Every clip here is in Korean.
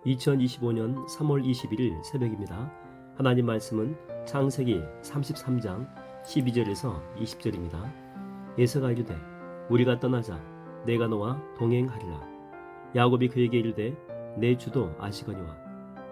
2025년 3월 21일 새벽입니다. 하나님 말씀은 창세기 33장 12절에서 20절입니다. 에서가 이르되 우리가 떠나자 내가 너와 동행하리라. 야곱이 그에게 이르되 내 주도 아시거니와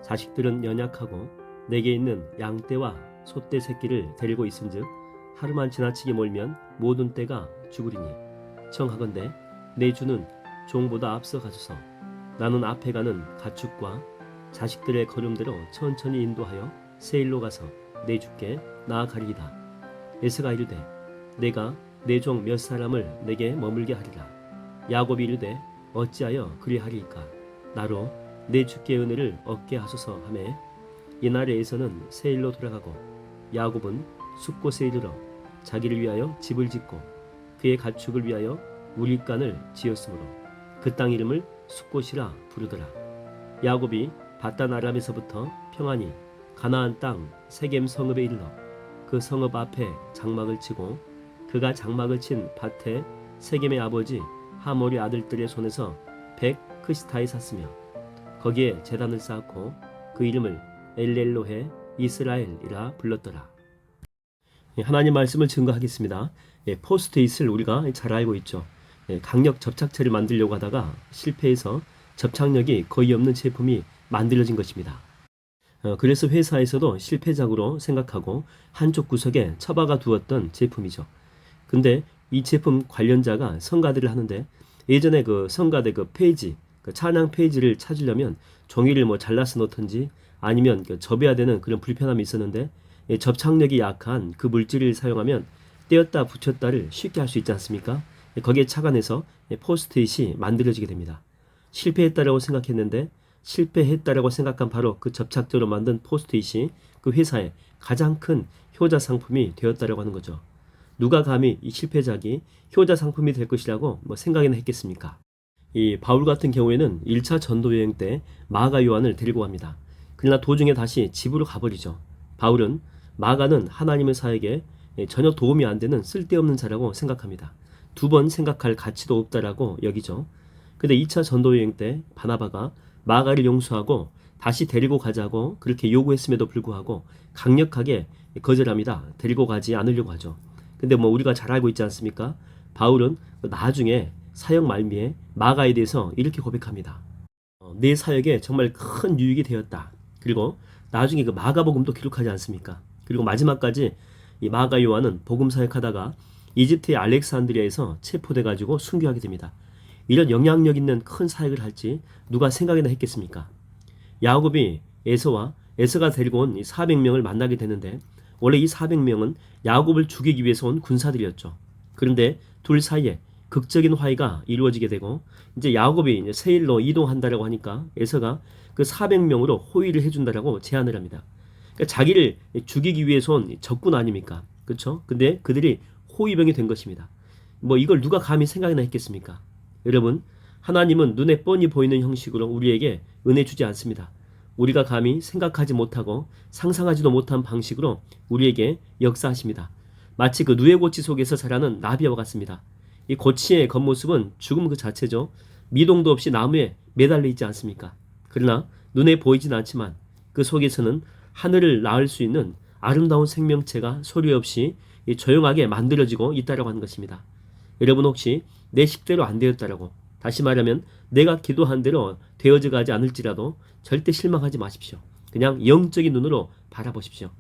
자식들은 연약하고 내게 있는 양떼와 소떼 새끼를 데리고 있은즉 하루만 지나치게 몰면 모든 떼가 죽으리니 청하건대 내 주는 종보다 앞서 가소서. 나는 앞에 가는 가축과 자식들의 걸음대로 천천히 인도하여 세일로 가서 내 주께 나아가리이다. 에서가 이르되 내가 내 종 몇 사람을 내게 머물게 하리라. 야곱이 이르되 어찌하여 그리하리이까. 나로 내 주께 은혜를 얻게 하소서 하매 이날에 에서는 세일로 돌아가고 야곱은 숫곳에 이르러 자기를 위하여 집을 짓고 그의 가축을 위하여 우릴간을 지었으므로 그 땅 이름을 숫곳이라 부르더라. 야곱이 바단 아람에서부터 평안히 가나안 땅 세겜 성읍에 이르러 그 성읍 앞에 장막을 치고 그가 장막을 친 밭에 세겜의 아버지 하몰의 아들들의 손에서 100크시타에 샀으며 거기에 제단을 쌓았고 그 이름을 엘렐로헤 이스라엘이라 불렀더라. 하나님 말씀을 증거하겠습니다. 포스트잇을 우리가 잘 알고 있죠. 강력 접착체를 만들려고 하다가 실패해서 접착력이 거의 없는 제품이 만들어진 것입니다. 그래서 회사에서도 실패작으로 생각하고 한쪽 구석에 처박아 두었던 제품이죠. 근데 이 제품 관련자가 성가대를 하는데 예전에 그 성가대 그 페이지, 그 찬양 페이지를 찾으려면 종이를 잘라서 놓든지 아니면 접해야 되는 그런 불편함이 있었는데 접착력이 약한 그 물질을 사용하면 떼었다 붙였다를 쉽게 할 수 있지 않습니까? 거기에 착안해서 포스트잇이 만들어지게 됩니다. 실패했다라고 생각했는데 실패했다라고 생각한 바로 그 접착제로 만든 포스트잇이 그 회사의 가장 큰 효자 상품이 되었다라고 하는 거죠. 누가 감히 이 실패작이 효자 상품이 될 것이라고 생각이나 했겠습니까? 이 바울 같은 경우에는 1차 전도 여행 때 마가 요한을 데리고 갑니다. 그러나 도중에 다시 집으로 가버리죠. 바울은 마가는 하나님의 사역에 전혀 도움이 안 되는 쓸데없는 자라고 생각합니다. 두 번 생각할 가치도 없다라고 여기죠. 근데 2차 전도 여행 때 바나바가 마가를 용서하고 다시 데리고 가자고 그렇게 요구했음에도 불구하고 강력하게 거절합니다. 데리고 가지 않으려고 하죠. 근데 우리가 잘 알고 있지 않습니까? 바울은 나중에 사역 말미에 마가에 대해서 이렇게 고백합니다. 내 사역에 정말 큰 유익이 되었다. 그리고 나중에 그 마가복음도 기록하지 않습니까? 그리고 마지막까지 이 마가 요한은 복음 사역하다가 이집트의 알렉산드리아에서 체포돼 가지고 순교하게 됩니다. 이런 영향력 있는 큰 사역을 할지 누가 생각이나 했겠습니까? 야곱이 에서가 데리고 온 400명을 만나게 되는데 원래 이 400명은 야곱을 죽이기 위해서 온 군사들이었죠. 그런데 둘 사이에 극적인 화해가 이루어지게 되고 이제 야곱이 세일로 이동한다라고 하니까 에서가 그 400명으로 호의를 해준다라고 제안을 합니다. 그러니까 자기를 죽이기 위해서 온 적군 아닙니까? 그렇죠? 근데 그들이 호위병이 된 것입니다. 이걸 누가 감히 생각이나 했겠습니까? 여러분, 하나님은 눈에 뻔히 보이는 형식으로 우리에게 은혜 주지 않습니다. 우리가 감히 생각하지 못하고 상상하지도 못한 방식으로 우리에게 역사하십니다. 마치 그 누에고치 속에서 자라는 나비와 같습니다. 이 고치의 겉모습은 죽음 그 자체죠. 미동도 없이 나무에 매달려 있지 않습니까? 그러나 눈에 보이진 않지만 그 속에서는 하늘을 낳을 수 있는 아름다운 생명체가 소리 없이 조용하게 만들어지고 있다라고 하는 것입니다. 여러분 혹시 내 식대로 안 되었다라고, 다시 말하면 내가 기도한 대로 되어져 가지 않을지라도 절대 실망하지 마십시오. 그냥 영적인 눈으로 바라보십시오.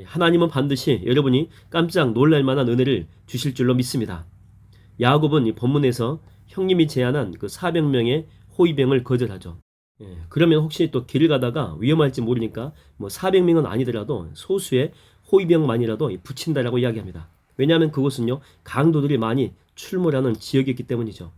하나님은 반드시 여러분이 깜짝 놀랄 만한 은혜를 주실 줄로 믿습니다. 야곱은 이 본문에서 형님이 제안한 그 400명의 호위병을 거절하죠. 그러면 혹시 또 길을 가다가 위험할지 모르니까 400명은 아니더라도 소수의 호위병만이라도 붙인다라고 이야기합니다. 왜냐하면 그곳은요 강도들이 많이 출몰하는 지역이었기 때문이죠.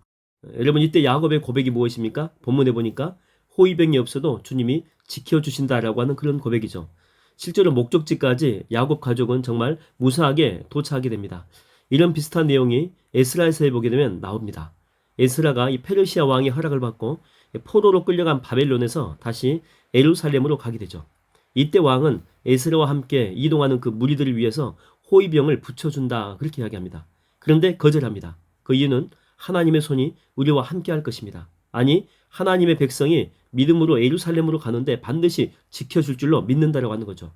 여러분 이때 야곱의 고백이 무엇입니까? 본문에 보니까 호위병이 없어도 주님이 지켜주신다라고 하는 그런 고백이죠. 실제로 목적지까지 야곱 가족은 정말 무사하게 도착하게 됩니다. 이런 비슷한 내용이 에스라에서에 보게 되면 나옵니다. 에스라가 이 페르시아 왕의 허락을 받고 포로로 끌려간 바벨론에서 다시 예루살렘으로 가게 되죠. 이때 왕은 에스라와 함께 이동하는 그 무리들을 위해서 호위병을 붙여준다 그렇게 이야기합니다. 그런데 거절합니다. 그 이유는 하나님의 손이 우리와 함께 할 것입니다. 아니 하나님의 백성이 믿음으로 예루살렘으로 가는데 반드시 지켜줄 줄로 믿는다라고 하는 거죠.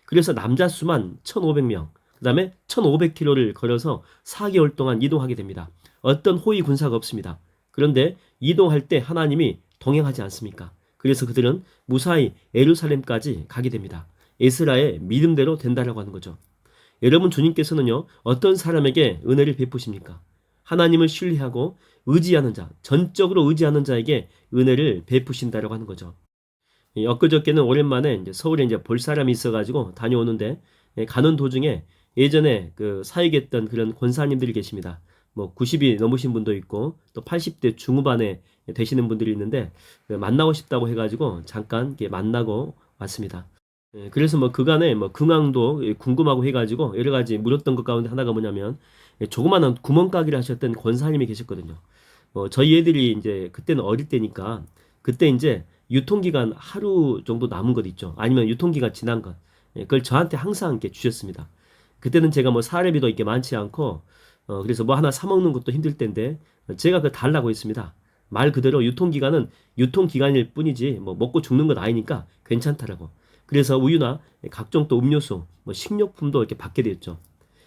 그래서 남자 수만 1,500명, 그 다음에 1,500km를 걸어서 4개월 동안 이동하게 됩니다. 어떤 호위 군사가 없습니다. 그런데 이동할 때 하나님이 동행하지 않습니까? 그래서 그들은 무사히 예루살렘까지 가게 됩니다. 에스라의 믿음대로 된다라고 하는 거죠. 여러분, 주님께서는요, 어떤 사람에게 은혜를 베푸십니까? 하나님을 신뢰하고 의지하는 자, 전적으로 의지하는 자에게 은혜를 베푸신다라고 하는 거죠. 엊그저께는 오랜만에 이제 서울에 이제 볼 사람이 있어가지고 다녀오는데, 가는 도중에 예전에 그 사역했던 그런 권사님들이 계십니다. 뭐 90이 넘으신 분도 있고 또 80대 중후반에 되시는 분들이 있는데, 만나고 싶다고 해가지고 잠깐 이렇게 만나고 왔습니다. 그래서 뭐 그간에 뭐 근황도 궁금하고 해가지고 여러 가지 물었던 것 가운데 하나가 뭐냐면, 조그마한 구멍가게를 하셨던 권사님이 계셨거든요. 저희 애들이 이제 그때는 어릴 때니까 그때 이제 유통기간 하루 정도 남은 것 있죠. 아니면 유통기간 지난 것. 그걸 저한테 항상 이렇게 주셨습니다. 그때는 제가 뭐 사례비도 이렇게 많지 않고, 그래서 뭐 하나 사먹는 것도 힘들 때인데, 제가 그거 달라고 했습니다. 말 그대로 유통기간은 유통기간일 뿐이지, 뭐 먹고 죽는 건 아니니까 괜찮다라고. 그래서 우유나 각종 또 음료수, 뭐 식료품도 이렇게 받게 됐죠.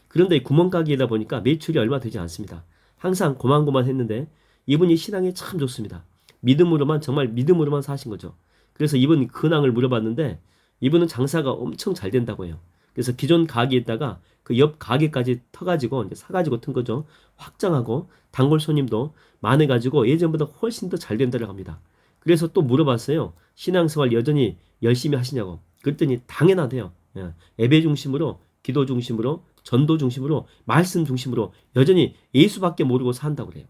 그런데 구멍가게이다 보니까 매출이 얼마 되지 않습니다. 항상 고만고만 했는데, 이분이 신앙이 참 좋습니다. 믿음으로만, 정말 믿음으로만 사신 거죠. 그래서 이분 근황을 물어봤는데, 이분은 장사가 엄청 잘 된다고 해요. 그래서 기존 가게에다가 그 옆 가게까지 터가지고 이제 사가지고 튼 거죠. 확장하고 단골 손님도 많아가지고 예전보다 훨씬 더 잘 된다고 합니다. 그래서 또 물어봤어요. 신앙생활 여전히 열심히 하시냐고. 그랬더니 당연하대요. 예배 중심으로, 기도 중심으로, 전도 중심으로, 말씀 중심으로 여전히 예수밖에 모르고 산다고 그래요.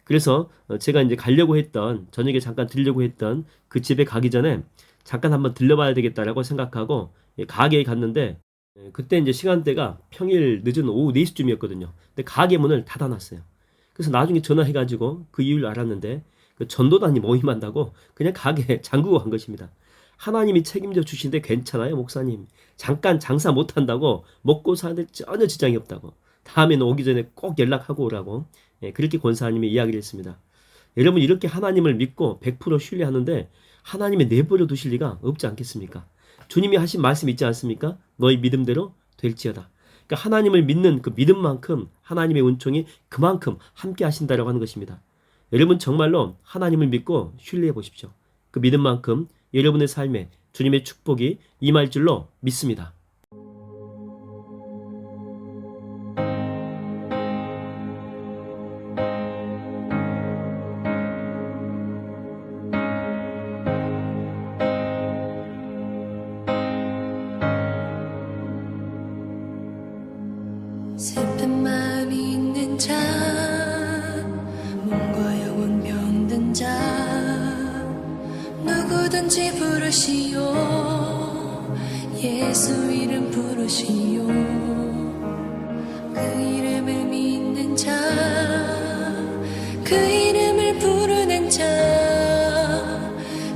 그래서 제가 이제 가려고 했던, 저녁에 잠깐 들려고 했던 그 집에 가기 전에 잠깐 한번 들려봐야 되겠다라고 생각하고 가게에 갔는데, 그때 이제 시간대가 평일 늦은 오후 4시쯤이었거든요. 근데 가게 문을 닫아놨어요. 그래서 나중에 전화해가지고 그 이유를 알았는데, 그 전도단이 모임한다고 그냥 가게 잠그고 간 것입니다. 하나님이 책임져 주신데 괜찮아요, 목사님? 잠깐 장사 못한다고, 먹고 사는데 전혀 지장이 없다고. 다음에는 오기 전에 꼭 연락하고 오라고. 그렇게 권사님이 이야기를 했습니다. 여러분, 이렇게 하나님을 믿고 100% 신뢰하는데 하나님이 내버려 두실 리가 없지 않겠습니까? 주님이 하신 말씀 있지 않습니까? 너희 믿음대로 될지어다. 그러니까 하나님을 믿는 그 믿음만큼 하나님의 은총이 그만큼 함께 하신다라고 하는 것입니다. 여러분, 정말로 하나님을 믿고 신뢰해 보십시오. 그 믿음만큼 여러분의 삶에 주님의 축복이 임할 줄로 믿습니다. 슬픈 마음이 있는 자, 몸과 영혼 병든 자, 누구든지 부르시오. 예수 이름 부르시오. 그 이름을 믿는 자, 그 이름을 부르는 자,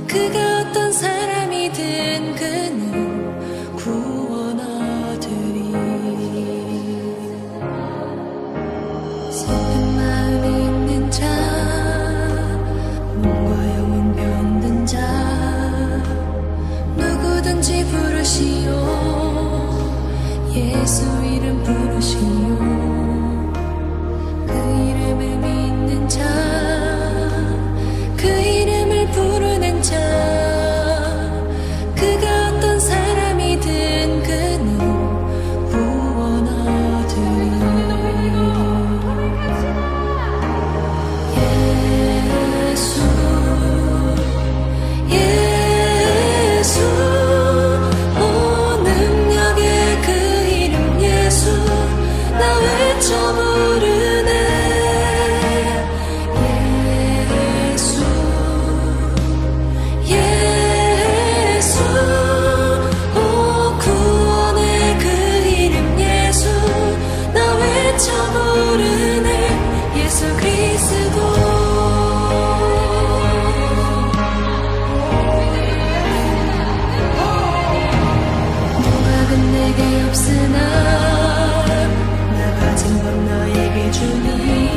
그가 어떤 사람이든 그는 구원 얻으리. 슬픈 마음 있는 자, 몸과 영혼 병든 자, 누구든지 부르시오. 예수 이름 부르시오. 그 이름을 믿는 자, 그 이름을 부르는 자, 그가 어떤 사람이든 그는 구원 얻으리. 예수, 예수, 오 능력의 그 이름 예수, 나 외쳐 부르네. 예수, 예수, 오 구원의 그 이름 예수, 나 외쳐 부르네. 예수 그리스도. 모압은 내게 없으나 나 가진 건 너에게 주니.